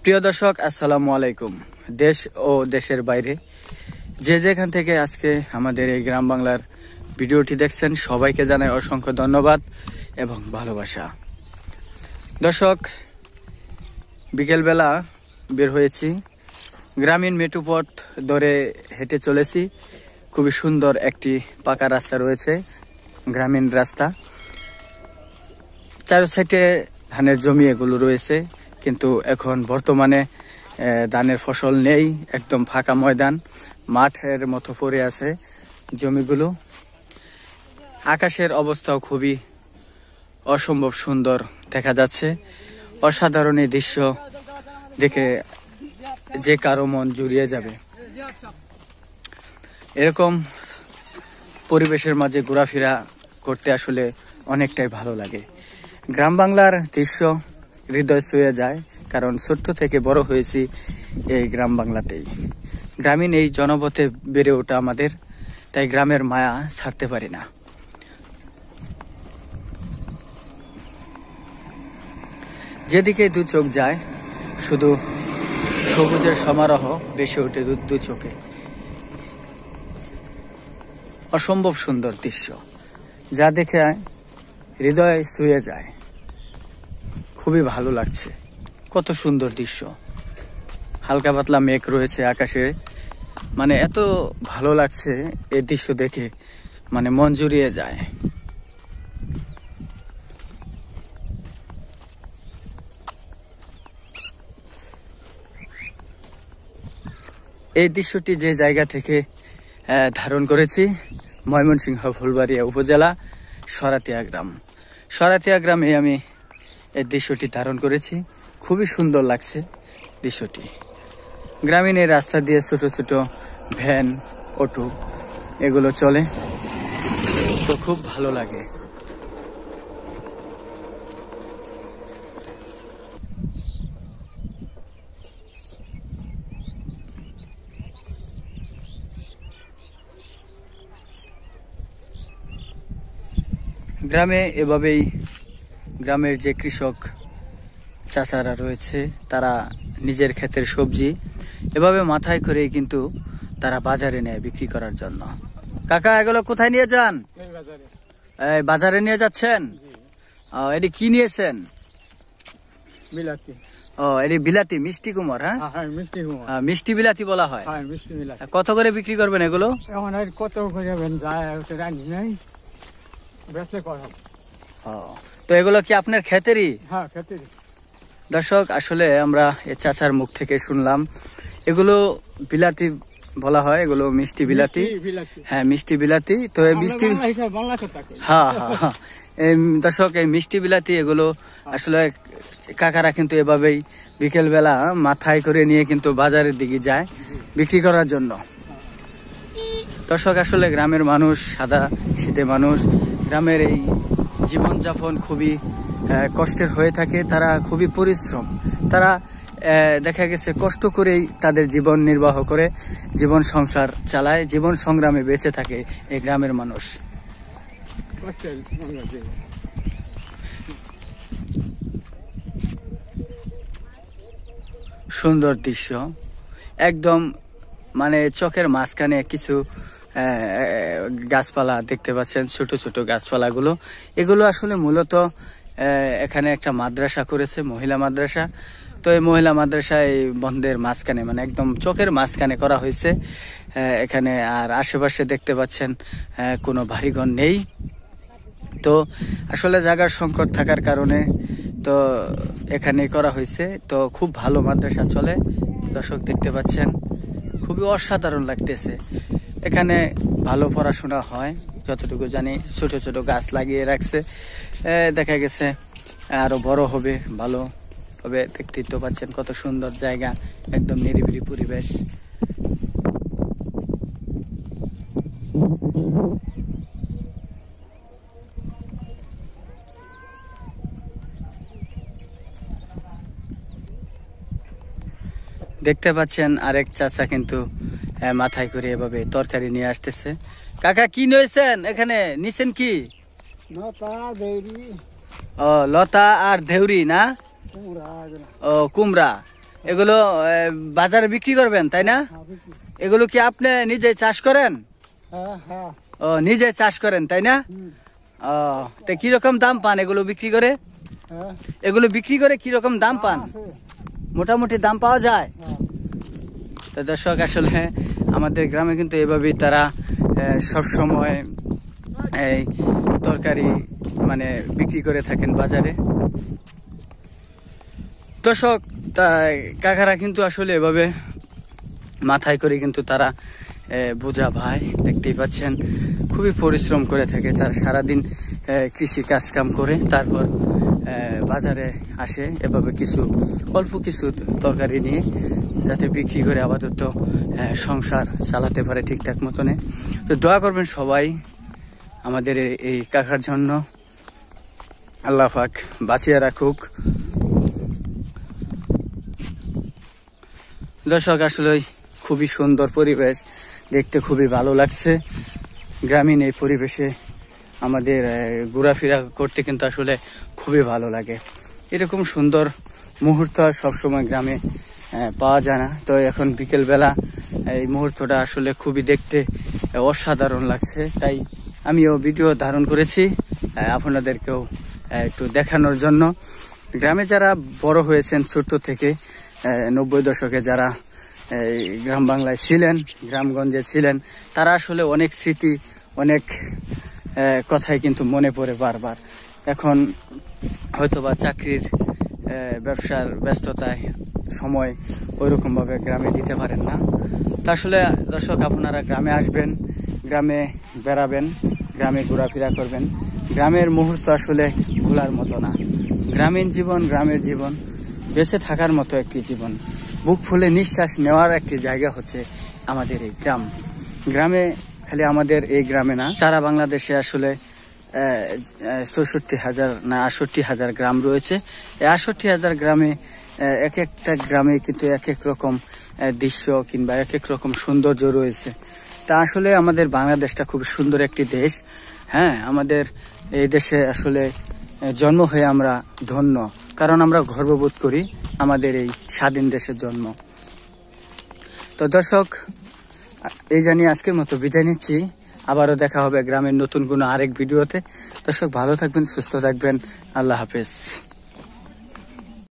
প্রিয় দর্শক, আসসালামু আলাইকুম। দেশ ও দেশের বাইরে যে যেখান থেকে আজকে আমাদের এই গ্রাম বাংলার ভিডিওটি দেখছেন, সবাইকে জানাই অসংখ্য ধন্যবাদ এবং ভালোবাসা। দর্শক, বিকেলবেলা বের হয়েছি, গ্রামীণ মেঠোপথ ধরে হেঁটে চলেছি। খুবই সুন্দর একটি পাকা রাস্তা রয়েছে, গ্রামীণ রাস্তা। চার সাইডে ধানের জমি এগুলো রয়েছে, কিন্তু এখন বর্তমানে ধানের ফসল নেই, একদম ফাঁকা ময়দান, মাঠের মতো পড়ে আছে জমিগুলো। আকাশের অবস্থাও খুবই অসম্ভব সুন্দর দেখা যাচ্ছে। অসাধারণ এই দৃশ্য দেখে যে কারো মন জুড়িয়ে যাবে। এরকম পরিবেশের মাঝে ঘোরাফেরা করতে আসলে অনেকটাই ভালো লাগে। গ্রাম বাংলার দৃশ্য হৃদয় ছুঁয়ে যায়, কারণ ছোট্ট থেকে বড় হয়েছি এই গ্রাম বাংলাতেই। গ্রামীণ এই জনপথে বেড়ে ওঠা আমাদের, তাই গ্রামের মায়া ছাড়তে পারি না। যেদিকে দু চোখ যায়, শুধু সবুজের সমারোহ ভেসে ওঠে দু চোখে। অসম্ভব সুন্দর দৃশ্য, যা দেখে হৃদয় ছুঁয়ে যায়। খুবই ভালো লাগছে, কত সুন্দর দৃশ্য। হালকা পাতলা মেঘ রয়েছে আকাশে, মানে এত ভালো লাগছে এই দৃশ্য দেখে, মানে মন জুড়িয়ে যায়। এই দৃশ্যটি যে জায়গা থেকে ধারণ করেছি, ময়মনসিংহ ফুলবাড়িয়া উপজেলা সরাতিয়া গ্রাম। সরাতিয়া গ্রামে আমি এই দৃশ্যটি ধারণ করেছি। খুবই সুন্দর লাগছে দৃশ্যটি। গ্রামীণ এই রাস্তা দিয়ে ছোট ছোট ভ্যান, অটো এগুলো চলে, তো খুব ভালো লাগে। গ্রামে এভাবেই গ্রামের যে কৃষক চাচারা রয়েছে, তারা নিজের ক্ষেতের সবজি এভাবে মাথায় করে কিন্তু তারা বাজারে নেয় বিক্রি করার জন্য। কাকা, এগুলো কোথায় নিয়ে যান? এই বাজারে নিয়ে যাচ্ছেন? এটি কি নিয়েছেন? বিলাতি। ও, এটি বিলাতি, মিষ্টি কুমড়। হ্যাঁ, মিষ্টি বিলাতি বলা হয়। কত করে বিক্রি করবেন এগুলো? এখন আর কত করে রানি নাই, বেচলে কত। তো এগুলো কি আপনার ক্ষেতেরই? হ্যাঁ, ক্ষেতেরই। দর্শক, আসলে আমরা এ চাচার মুখ থেকে শুনলাম এগুলো বিলাতি বলা হয়, এগুলো মিষ্টি বিলাতি। হ্যাঁ, মিষ্টি বিলাতি। তো এই মিষ্টি, হ্যাঁ হ্যাঁ হ্যাঁ, দর্শক, এই মিষ্টি বিলাতি এগুলো আসলে কাকারা কিন্তু এভাবেই বিকেল বেলা মাথায় করে নিয়ে কিন্তু বাজারের দিকে যায় বিক্রি করার জন্য। দর্শক, আসলে গ্রামের মানুষ, সাদা শীতে মানুষ, গ্রামের এই জীবনযাপন খুবই কষ্টের হয়ে থাকে। তারা খুবই পরিশ্রম, তারা দেখা গেছে কষ্ট করেই তাদের জীবন নির্বাহ করে, জীবন সংসার চালায়, জীবন সংগ্রামে বেঁচে থাকে এই গ্রামের মানুষ। সুন্দর দৃশ্য, একদম মানে চোখের মাঝখানে কিছু গাছপালা দেখতে পাচ্ছেন, ছোট ছোট গাছপালাগুলো। এগুলো আসলে মূলত এখানে একটা মাদ্রাসা করেছে, মহিলা মাদ্রাসা। তো এই মহিলা মাদ্রাসা এই বন্ধের মাঝখানে, মানে একদম চোখের মাঝখানে করা হয়েছে এখানে। আর আশেপাশে দেখতে পাচ্ছেন কোনো বাড়িঘর নেই। তো আসলে জায়গার সংকট থাকার কারণে তো এখানে করা হয়েছে। তো খুব ভালো মাদ্রাসা চলে, দর্শক দেখতে পাচ্ছেন, খুবই অসাধারণ লাগতেছে। এখানে ভালো পড়াশোনা হয় যতটুকু জানি। ছোট ছোট গাছ লাগিয়ে রাখছে, দেখা গেছে আরো বড় হবে, ভালো হবে। দেখতেই তো পাচ্ছেন কত সুন্দর জায়গা, একদম নিরিবিলি পরিবেশ। দেখতে পাচ্ছেন আরেক চাচা কিন্তু মাথায় করে এভাবে তরকারি নিয়ে আসতেছে। কাকা, কি নিয়েছেন এখানে? নিছেন কি? ও, লতা আর দেউরি না? ও, কুমড়া। এগুলো বাজারে বিক্রি করবেন তাই না? এগুলো কি আপনি নিজে চাষ করেন? ও নিজে চাষ করেন তাই না? ও তো কিরকম দাম পান এগুলো বিক্রি করে? এগুলো বিক্রি করে কিরকম দাম পান? মোটামুটি দাম পাওয়া যায়? তো দর্শক আসলে আমাদের গ্রামে কিন্তু এভাবেই তারা সব সময় এই তরকারি মানে বিক্রি করে থাকেন বাজারে। দর্শক কাকারা কিন্তু আসলে এভাবে মাথায় করে কিন্তু তারা বোঝা ভাই দেখতেই পাচ্ছেন খুবই পরিশ্রম করে থাকে। তারা সারাদিন কৃষি কাজ কাম করে তারপর বাজারে আসে এভাবে কিছু অল্প কিছু তরকারি নিয়ে, যাতে বিক্রি করে আপাতত সংসার চালাতে পারে ঠিকঠাক মতনে। তো দোয়া করবেন সবাই আমাদের এই কাকার জন্য, আল্লাহ পাক বাঁচিয়ে রাখুক। দর্শক আসলে খুবই সুন্দর পরিবেশ, দেখতে খুবই ভালো লাগছে। গ্রামীণ এই পরিবেশে আমাদের ঘোরাফেরা করতে কিন্তু আসলে খুবই ভালো লাগে। এরকম সুন্দর মুহূর্ত সবসময় গ্রামে পাওয়া যায় না। তো এখন বিকেলবেলা এই মুহূর্তটা আসলে খুবই দেখতে অসাধারণ লাগছে, তাই আমিও ভিডিও ধারণ করেছি আপনাদেরকেও একটু দেখানোর জন্য। গ্রামে যারা বড় হয়েছেন ছোট্ট থেকে, 90 দশকে যারা গ্রাম বাংলায় ছিলেন, গ্রামগঞ্জে ছিলেন, তারা আসলে অনেক স্মৃতি অনেক কথাই কিন্তু মনে পড়ে বারবার। এখন হয়তোবা চাকরির ব্যবসার ব্যস্ততায় সময় ওইরকম ভাবে গ্রামে দিতে পারেন না। তা আসলে দর্শক আপনারা গ্রামে আসবেন, গ্রামে বেড়াবেন, গ্রামে ঘোরাফেরা করবেন। গ্রামের মুহূর্ত আসলে ভোলার মতো না। গ্রামীণ জীবন, গ্রামের জীবন বেঁচে থাকার মতো একটি জীবন। বুক ফুলে নিঃশ্বাস নেওয়ার একটি জায়গা হচ্ছে আমাদের এই গ্রাম। গ্রামে খালি আমাদের এই গ্রামে না, সারা বাংলাদেশে আসলে 64,000 না 68,000 গ্রাম রয়েছে। এই 68,000 গ্রামে এক একটা গ্রামে কিন্তু এক এক রকম দৃশ্য কিংবা এক এক রকম সৌন্দর্য রয়েছে। তা আসলে আমাদের বাংলাদেশটা খুব সুন্দর একটি দেশ। হ্যাঁ, আমাদের এই দেশে আসলে জন্ম হয়ে আমরা ধন্য, কারণ আমরা গর্ববোধ করি আমাদের এই স্বাধীন দেশের জন্ম। তো দর্শক এই জানিয়ে আজকের মতো বিদায় নিচ্ছি। আবারও দেখা হবে গ্রামের নতুন কোনো আরেক ভিডিওতে। দর্শক ভালো থাকবেন, সুস্থ থাকবেন, আল্লাহ হাফেজ।